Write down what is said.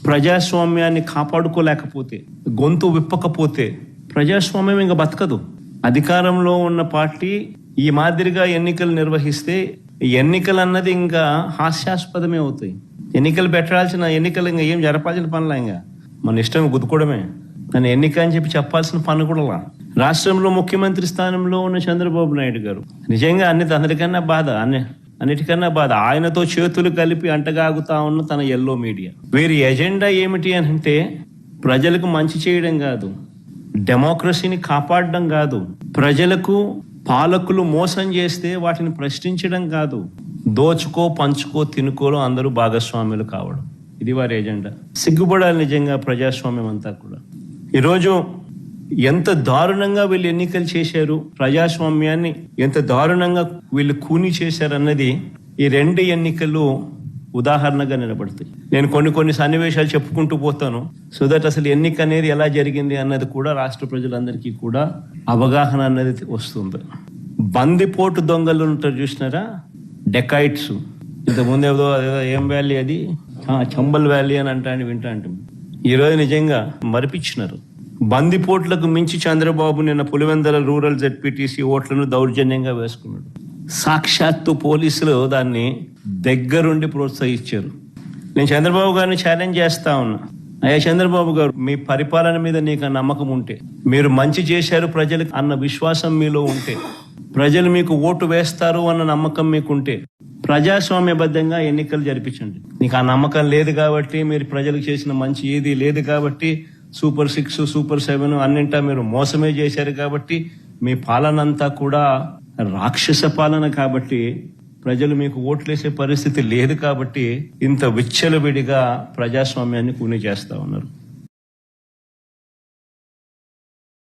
ప్రజాస్వామ్యాన్ని కాపాడుకోలేకపోతే, గొంతు విప్పకపోతే ప్రజాస్వామ్యం ఇంకా బతకదు. అధికారంలో ఉన్న పార్టీ ఈ మాదిరిగా ఎన్నికలు నిర్వహిస్తే ఎన్నికలు అన్నది ఇంకా హాస్యాస్పదమే అవుతాయి. ఎన్నికలు పెట్టాల్సిన ఎన్నికలు ఇంకా ఏం జరపాల్సిన పనులా, ఇంకా మన ఇష్టం గుద్దుకోవడమే. నన్ను ఎన్నిక అని చెప్పాల్సిన పని కూడా. రాష్ట్రంలో ముఖ్యమంత్రి స్థానంలో ఉన్న చంద్రబాబు నాయుడు గారు నిజంగా అన్నిటికన్నా బాధ ఆయనతో చేతులు కలిపి అంటగాగుతా ఉన్న తన ఎల్లో మీడియా. వీరి ఎజెండా ఏమిటి అని అంటే ప్రజలకు మంచి చేయడం కాదు, డెమోక్రసీని కాపాడడం కాదు, ప్రజలకు పాలకులు మోసం చేస్తే వాటిని ప్రశ్నించడం కాదు, దోచుకో పంచుకో తినుకోలో అందరూ భాగస్వాములు కావడం. ఇది వారి ఎజెండా. సిగ్గుపడాలి నిజంగా ప్రజాస్వామ్యం అంతా కూడా. ఈరోజు ఎంత దారుణంగా వీళ్ళు ఎన్నికలు చేశారు, ప్రజాస్వామ్యాన్ని ఎంత దారుణంగా వీళ్ళు కూని చేశారు అన్నది ఈ 2 ఎన్నికలు ఉదాహరణగా నిలబడతాయి. నేను కొన్ని సన్నివేశాలు చెప్పుకుంటూ పోతాను, సో దట్ అసలు ఎన్నిక అనేది ఎలా జరిగింది అన్నది కూడా రాష్ట్ర ప్రజలందరికీ కూడా అవగాహన అన్నది వస్తుంది. బందిపోటు దొంగలు ఉంటారు చూసినారా, డెకాయిట్స్. ఇంతకుముందు ఏదో ఏం వ్యాలీ అది, చంబల్ వ్యాలీ అని వింటాంటాం. ఈరోజు నిజంగా మరిపించినారు. బందిపోట్లకు మించి చంద్రబాబు నిన్న పులివెందుల రూరల్ జెడ్పీటీసీ ఓట్లను దౌర్జన్యంగా వేసుకున్నాడు. సాక్షాత్తు పోలీసులు దాన్ని దగ్గరుండి ప్రోత్సహించారు. నేను చంద్రబాబు గారిని ఛాలెంజ్ చేస్తా ఉన్నా, అయ్యా చంద్రబాబు గారు, మీ పరిపాలన మీద నీకు నమ్మకం ఉంటే, మీరు మంచి చేశారు ప్రజలకు అన్న విశ్వాసం మీలో ఉంటే, ప్రజలు మీకు ఓటు వేస్తారు అన్న నమ్మకం మీకుంటే ప్రజాస్వామ్యబద్ధంగా ఎన్నికలు జరిపించండి. నీకు ఆ నమ్మకం లేదు కాబట్టి, మీరు ప్రజలకు చేసిన మంచి ఏది లేదు కాబట్టి, సూపర్ 6 సూపర్ 7 అన్నింటా మీరు మోసమే చేశారు కాబట్టి, మీ పాలన అంతా కూడా రాక్షస పాలన కాబట్టి, ప్రజలు మీకు ఓట్లేసే పరిస్థితి లేదు కాబట్టి ఇంత విచ్చలవిడిగా ప్రజాస్వామ్యాన్ని కూని చేస్తా ఉన్నారు.